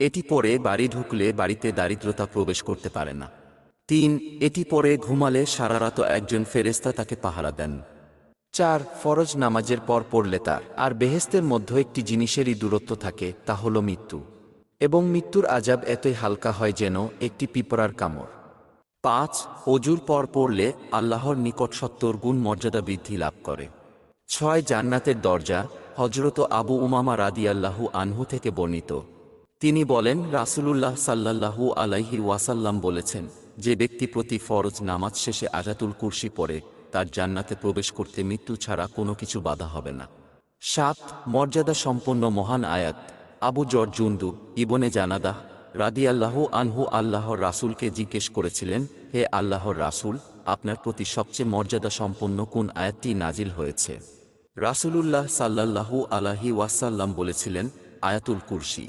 এটি পরে বাড়ি ঢুকলে বাড়িতে দারিদ্রতা প্রবেশ করতে পারে না। 3 এটি পরে ঘুমালে সারা রাত একজন ফেরেশতা তাকে পাহারা দেন। 4 ফরজ নামাজের পর পড়লে তার আর বেহেশতের মধ্যে একটি জিনিসেরই দূরত্ব থাকে, তা হলো মৃত্যু, এবং মৃত্যুর আযাব এতই হালকা হয় যেন একটি পিঁপড়ার কামড়। 5 অজুর পর পড়লে আল্লাহর নিকট 70 গুণ মর্যাদা বৃদ্ধি লাভ করে। 6 জান্নাতের দরজা। হযরত আবু উমামা রাদিয়াল্লাহু আনহু থেকে বর্ণিত, তিনি বলেন, রাসূলুল্লাহ সাল্লাল্লাহু আলাইহি ওয়াসাল্লাম বলেছেন, যে ব্যক্তি প্রতি ফরজ নামাজ শেষে আয়াতুল কুরসি পড়ে, তার জান্নাতে প্রবেশ করতে মৃত্যু ছাড়া কোনো কিছু বাধা হবে না। 7 মর্যাদা সম্পন্ন মহান আয়াত। আবু যর জুনদুব ইবনে জানাদাহ রাদিয়াল্লাহু আনহু আল্লাহর রাসূলকে জিজ্ঞেস করেছিলেন, হে আল্লাহর রাসূল, আপনার প্রতি সবচেয়ে মর্যাদা সম্পন্ন কোন আয়াতটি নাজিল হয়েছে? রাসূলুল্লাহ সাল্লাল্লাহু আলাইহি ওয়াসাল্লাম বলেছিলেন, আয়াতুল কুরসি।